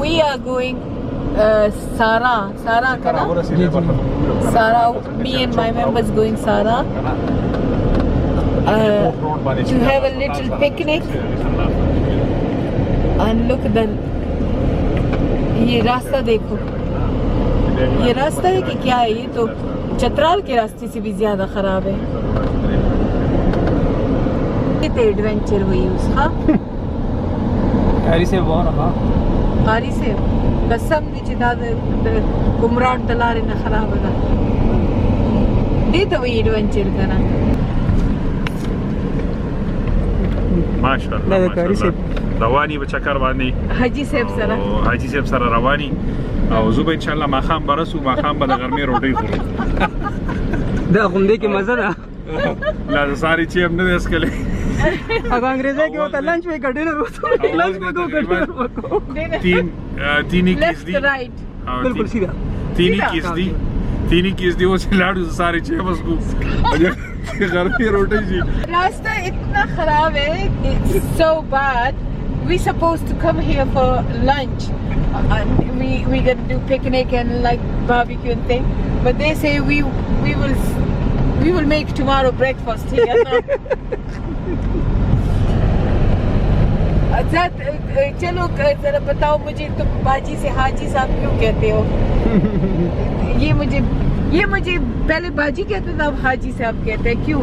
we are going Sara kara. Sara, me and my members going Sara to have a little picnic. And look at the ये रास्ता देखो, ये रास्ता है कि क्या है? ये तो चतराल के रास्ते से भी ज्यादा खराब है। कितने एडवेंचर हुई उसका कारी से वो रहा कारी से कसम दी चिदा कुमरान तलारे न खराब है दे तो वही एडवेंचर करना माशाअल्लाह कारी से رواني بچکر باندې حاجی صاحب سره حاجی صاحب سره رواني او زه به ان شاء الله ماخام برسو ماخام به د غرمې روټي خورم دا غونډې کې مزه ده لا ساری چې هم نه اسکلې अब अंग्रेजी के होता लंच में का डिनर होता लंच में को डिनर तीन ही किस दी बिल्कुल सीधा तीन ही किस दी वो लाडू सारे छह बस को घर पे रोटी जी रास्ता इतना खराब है it's so bad we supposed to come here for lunch we gonna do picnic and like barbecue and thing but they say we will make tomorrow breakfast here चलो जरा बताओ मुझे तुम बाजी से हाजी साहब क्यों कहते हो ये मुझे पहले बाजी कहते थे अब हाजी साहब कहते हैं क्यों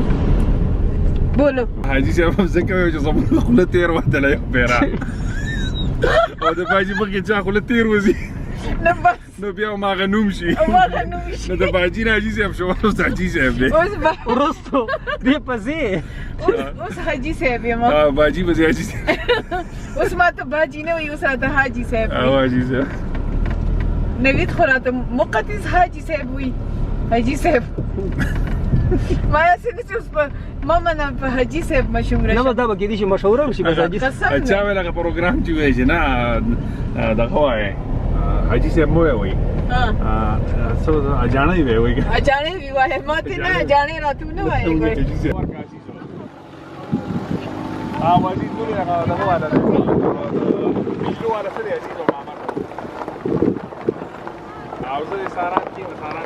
बोलो हाजी साहब हमसे कहे जो सब खुले तेर वाला है पेरा और तो बाजी बगे जा खुले तेर वजी no بیا ما غنوم شي نو د باجی راځي صاحب شو اوس حاجی صاحب دی ورستو دی پځې اوس حاجی صاحب یم باجی به حاجی صاحب اوس ما ته باجی نه وي اوس راته حاجی صاحب حاجی صاحب نوید خو راته مقدس حاجی صاحب وي حاجی صاحب ما یې څه اوس په ماما نه په حاجی صاحب مشهور نه دا به کېدی شي مشهور شي بس حاجی اچھا ولا پروګرام چې وایي نه دا خوای حاجی صاحب مو وي سو اجانا ही वे वही अजाने भी वाले मत ना अजाने रात में ना आए कोई हां वाली दूर है ना वो वाला बिल्लो वाला से है जी जो मामा आओ से सारा की सारा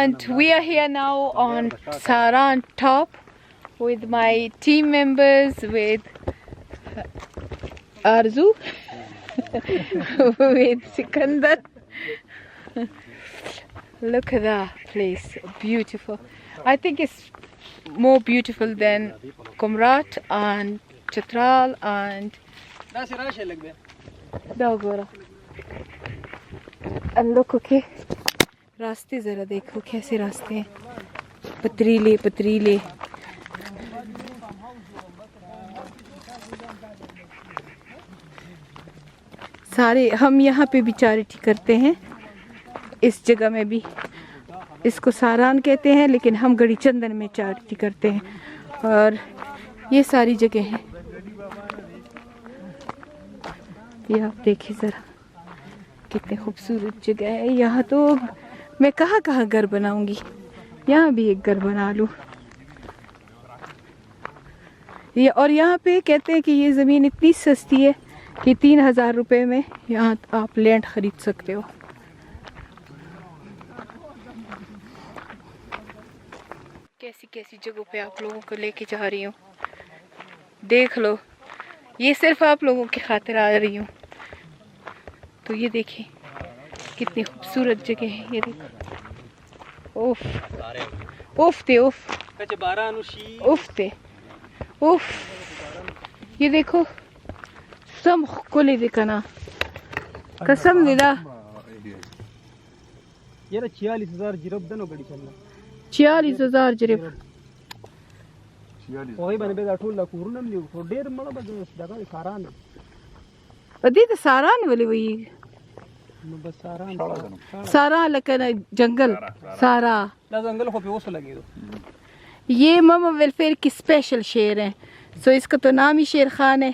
And we are here now on Saran top with my team members, with Arzu, with Sikandar. Look at that place, beautiful. I think it's more beautiful than Kumrat and Chitral and Dagora. And look, okay. रास्ते ज़रा देखो कैसे रास्ते हैं पथरीले पथरीले सारे हम यहाँ पे भी चैरिटी करते हैं इस जगह में भी इसको सारान कहते हैं लेकिन हम गड़ी चंदन में चैरिटी करते हैं और ये सारी जगह हैं ये आप देखिए ज़रा कितने खूबसूरत जगह है यहाँ तो मैं कहाँ कहाँ घर बनाऊंगी यहाँ भी एक घर बना लूँ ये और यहाँ पे कहते हैं कि ये ज़मीन इतनी सस्ती है कि 3000 रुपये में यहाँ आप लैंड ख़रीद सकते हो कैसी कैसी जगहों पे आप लोगों को लेके जा रही हूँ देख लो ये सिर्फ आप लोगों की खातिर आ रही हूँ तो ये देखिए कितनी खूबसूरत जगह है ये देखो उफ उफ ते उफ उफ ते उफ ये देखो सब कोले देखना कसम दिला ये 46000 जिरब दनो गड़ी चलना 46000 जिरब ओही बने बे ठोल ला कुरनम न्यू तो डेर मला बज दागा सारान अदी तो सारान वाली वही बस सारान सारा लकन जंगल सारा ला जंगल को पे ओस लगी दो ये मामा वेलफेयर की स्पेशल शेर है। सो इसका तो नाम ही शेर खान है।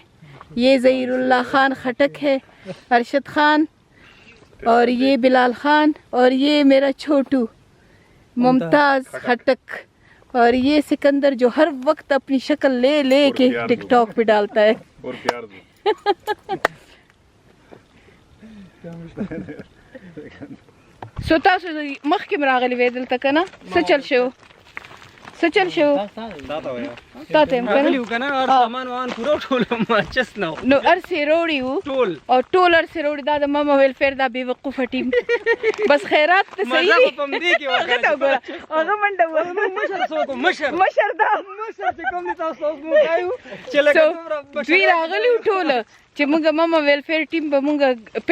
ये ज़हीरुल्लाह खान खटक है, अरशद खान, और ये बिलाल खान, और ये मेरा छोटू मुमताज़ खटक, और ये सिकंदर जो हर वक्त अपनी शक्ल ले ले के टिकटॉक पे डालता है। और प्यार दो। सो تاسو مخکې راغلي وې دلته که نه څه چل شو تا ته هم که نه सामान वामान पूरा ټول ماچس نه نو ارسې روړي وو او ټول ارسې روړي دا د ماما ویلفیر دا بې وقوفه ټیم بس خیرات ته صحیح هغه ته وګوره هغه منډه وه مشر دا چې کوم دي تاسو اوس موږ وایو چې لکه دوی راغلي وو ټوله چې موږ ماما ویلفیر ټیم به موږ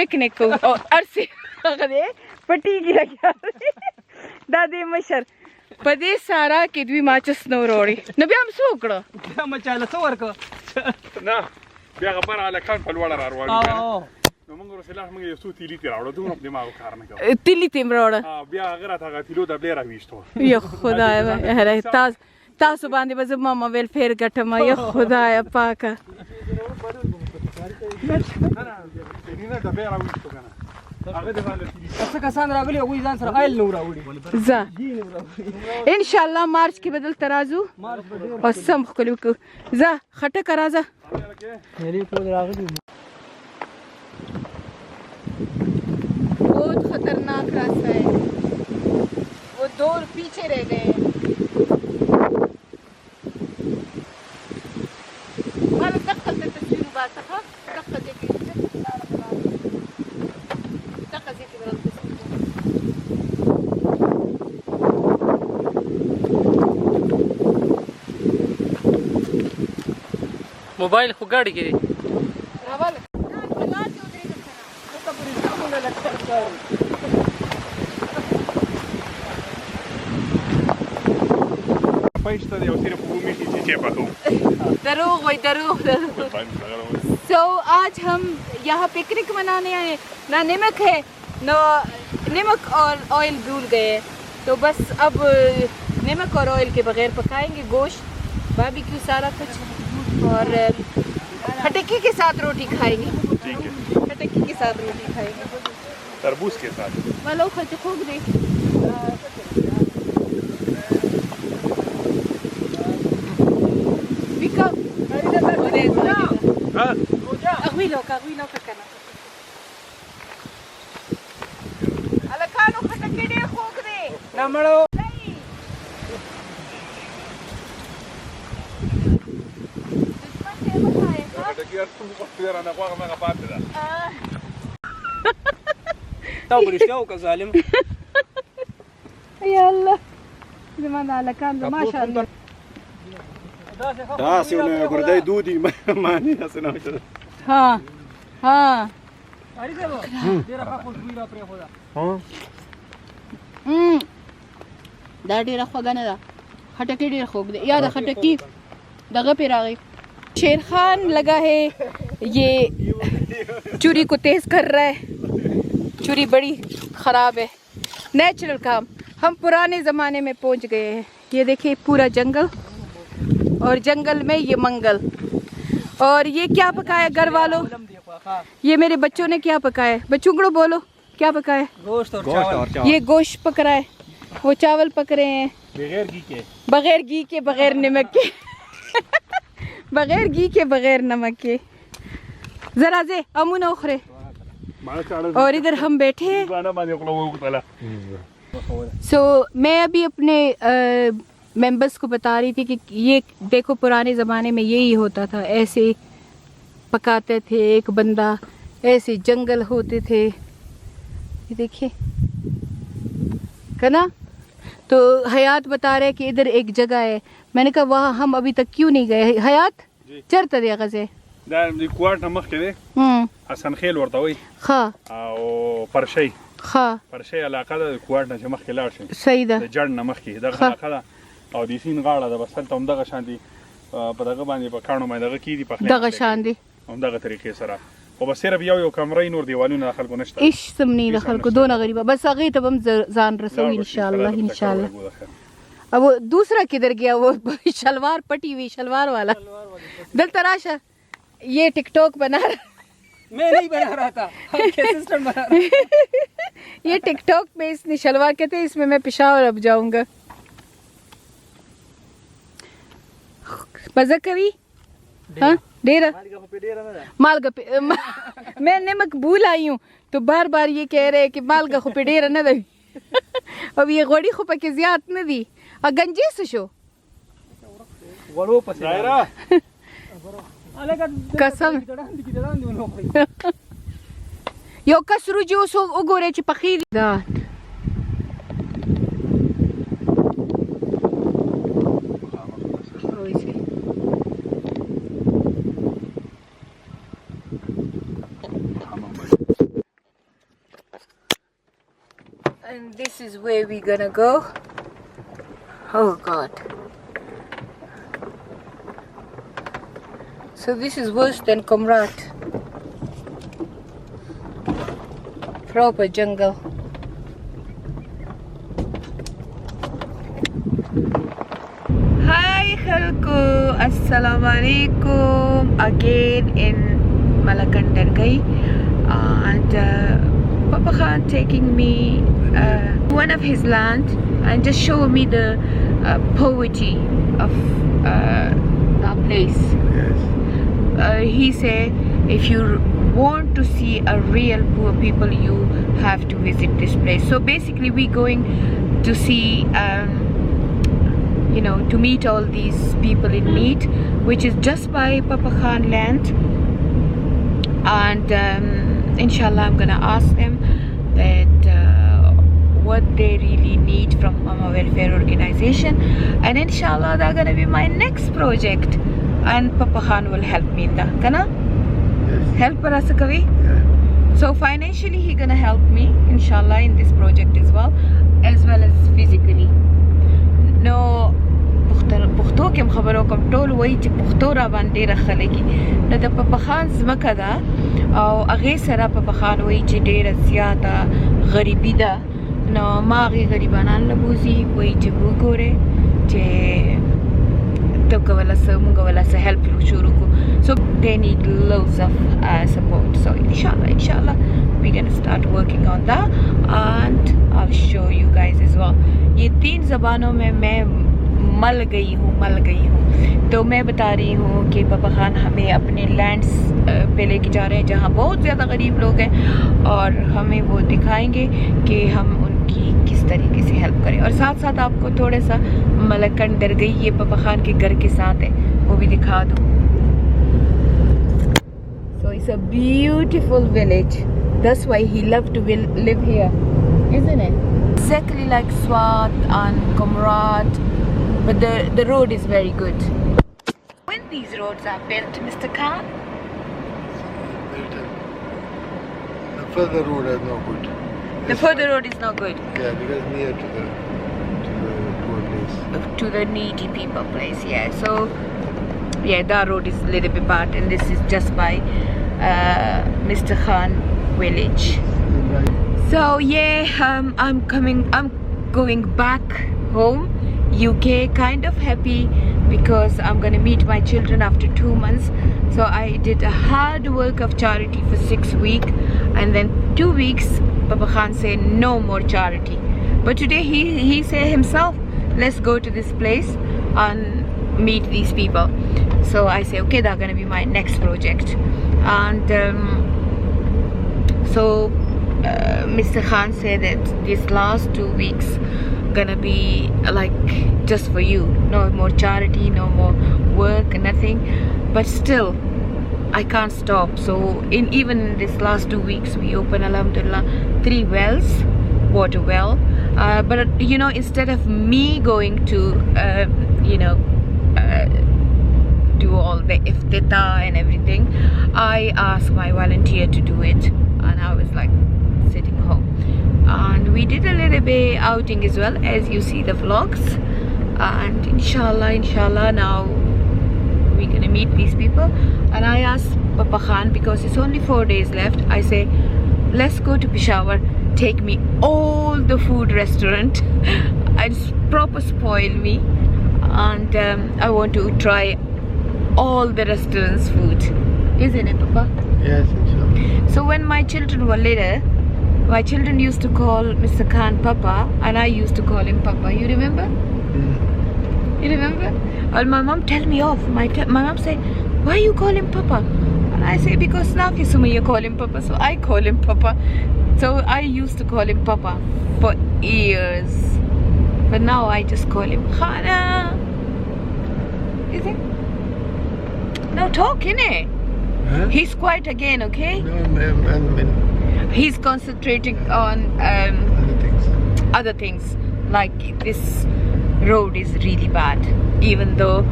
پکنیک کوو او ارسې هغه دی پټیږي لګیا دا دی مشر په دې سارا کې دوی ماچس نه وروړي نو بیا هم څه وکړه بیا مچاله څه ورکړه نه بیا خبر هلکان په لوړه را روان نو موږ ورسې موږ یو څو تیلي ترې راوړو دومره دماغ کار نه کوو تیلي ته یې راوړه بیا هغه راته هغه تیلو ته بیا راویشتو یا خدای تاسو باندې به زه ماما ویلفیر ګټم یا خدایه پاکه څه کسان راغلي هغوی ځان سره آیل نه وراوړي ځه انشاءالله مارچ کې به دلته راځو او سم ښکلي وکړو ځه خټکه راځه بہت خطرناک راستہ ہے وہ دو پیچھے رہ گئے ہیں مالا دقل ته تصویر وباسه دقل دې کې موبایل خو ګاډي کې دی पैसा दे और सिर्फ घूमी की चीजें पाऊँ दरोग वही दरोग सो आज हम यहाँ पिकनिक मनाने आए ना नमक है ना नमक और ऑयल भूल गए तो बस अब नमक और ऑयल के बगैर पकाएंगे गोश्त बारबेक्यू सारा कुछ और खटकी के साथ रोटी खाएंगे ठीक है खटकी के साथ रोटी खाएंगे तरबूज के साथ वालों खर्च खोग दे बिका أغويلو كنا على كانوا خطكي دي خوك دي نمړو تا برشته او که ظالم يا الله زمان على كان ما شاء الله دا سونه ګردای دودي معنی اسنه ها ها اړې ده ډیره ښه خوشبوئی را پرې خدا دا ډیره خوږه نه ده خټکی ډیر خوږ دی یا د خټکی دغه پې راغی شیر خان لگا ہے یہ چوری کو تیز کر رہا ہے چوری بڑی خراب ہے نیچرل کام ہم پرانے زمانے میں پہنچ گئے ہیں یہ دیکھیں پورا جنگل اور جنگل میں یہ منگل اور یہ کیا پکایا گھر والوں یہ میرے بچوں نے کیا پکایا بچوں کو بولو کیا پکایا گوشت اور چاول یہ گوشت پک رہا ہے وہ چاول پک رہے ہیں بغیر گھی کے بغیر نمک کے بغیر گھی کے بغیر نمک کے ذرا سے امون اخرے اور ادھر ہم بیٹھے ہیں سو میں ابھی اپنے ممبرس کو بتا رہی تھی کہ یہ دیکھو پرانے زمانے میں یہی ہوتا تھا ایسے پکاتے تھے ایک بندہ ایسے جنگل ہوتے تھے یہ دیکھیے کنا تو حیات بتا رہے کہ ادھر ایک جگہ ہے میں نے کہا وہاں ہم ابھی تک کیوں نہیں گئے حیات چرته دی غزه دا د کوارټ مخ کې دی حسن خیل ورته وي ښه او پرشي ښه پرشي علاقه د کوارټ نه مخ کې لاړ شي صحیح ده د جړ نه مخ کې دغه علاقه ده او د سین غاړه ده بس ته هم دغه شان دي په دغه باندې په کانو باندې دغه کې دي په دغه شان دي هم دغه طریقې سره خو بس صرف یو کمرې نور دیوالونه د خلکو نشته هیڅ سم نه د خلکو دونه غریبه بس هغې ته به هم ځان رسوي انشاءالله अब वो दूसरा किधर गया, वो शलवार पटी हुई शलवार वाला दल तराशा। ये टिकटॉक बना रहा, मैं नहीं बना रहा था, असिस्टेंट बना रहा। ये टिकटॉक में इसने शलवार कहते हैं, इसमें मैं पेशावर अब जाऊंगा। मजा कभी हाँ डेरा मालगा मैं नमक भूल आई हूँ, तो बार बार ये कह रहे हैं कि मालगा खुपे डेरा न दे। अब ये गोड़ी खुपा के ज्याद न दी और गंजे से शो वड़ो पसेरा कसम यो कसरू जो सो उगोरे ची पखीरी दात and this is where we're gonna go. Oh God. So this is worse than Comrat. Proper jungle. Hi Khalku, Assalamu alaikum. Again in Malakandargai, and Papa Khan taking me one of his land and just show me the poverty of that place. Yes. He said if you want to see a real poor people, you have to visit this place. So basically we're going to see you know, to meet all these people in need, which is just by Papa Khan land. And inshallah I'm gonna ask them that what they really need from Mama Welfare Organization, and inshallah that's gonna be my next project, and Papa Khan will help me in that. Kana? Yes. Help Parasa Kavi? Yeah. So financially he gonna help me inshallah in this project as well as physically. No پښتو کې خبرو کوم ټول وایي چې پښتو را باندې راخلېږي نو د پاپا خان ځمکه ده او هغې سره پاپا خان وایي چې ډېره زیاته غریبي ده نو ما هغې غریبانان له بوځي وایي چې وګورې چې ته کوله څه موږ وله څه هیلپ شروع کړو so they need loads of support. So inshallah we're gonna start working on that and I'll show you guys as well. ये 3 ज़बानों में मैं मल गई हूँ तो मैं बता रही हूँ कि पापा खान हमें अपने लैंड्स पे लेके जा रहे हैं जहाँ बहुत ज़्यादा गरीब लोग हैं और हमें वो दिखाएंगे कि हम उनकी किस तरीके से हेल्प करें और साथ साथ आपको थोड़ा सा मलकंदरगई ये पापा खान के घर के साथ है वो भी दिखा दूँ. So it's a beautiful village, that's why he loved to live here, isn't it? Exactly like Swat and Comrat, but the road is very good. When these roads are built, Mr. Khan? The further road is not good. The further road is not good. Yeah, because near to the poor place. To the needy people place, yeah. So, yeah, that road is a little bit bad, and this is just by Mr. Khan village. So yeah, I'm going back home, UK, kind of happy because I'm gonna meet my children after 2 months. So I did a hard work of charity for 6 weeks, and then 2 weeks Papa Khan said no more charity. But today he said himself, let's go to this place and meet these people. So I say okay, that's gonna be my next project. And so Mr. Khan said that this last 2 weeks gonna be like just for you, no more charity, no more work, nothing. But still I can't stop. So even in this last 2 weeks we opened alhamdulillah 3 wells, water well, but you know, instead of me going to you know do all the iftita and everything, I asked my volunteer to do it, and I was like sitting home. And we did a little bit outing as well, as you see the vlogs. And inshallah now we're gonna meet these people. And I asked Papa Khan, because it's only 4 days left, I say let's go to Peshawar, take me all the food restaurant It's proper spoil me, and I want to try all the restaurants' food. Isn't it, Papa? Yes, inshallah. So when my children were little, my children used to call Mr. Khan Papa, and I used to call him Papa. You remember? You remember? And my mom tell me off. My mom say, "Why you call him Papa?" And I say, "Because Nafi Sumaya call him Papa, so I call him Papa." So I used to call him Papa for years, but now I just call him Khana. Is it? Now talk, innit? Huh? He's quiet again, okay? No, I'm He's concentrating on other things. other things, like this road is really bad, even though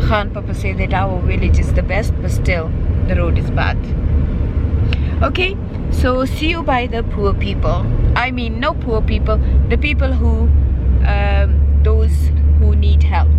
Khan Papa say that our village is the best, but still the road is bad. Okay, so see you by the poor people. I mean, no poor people, the people who those who need help.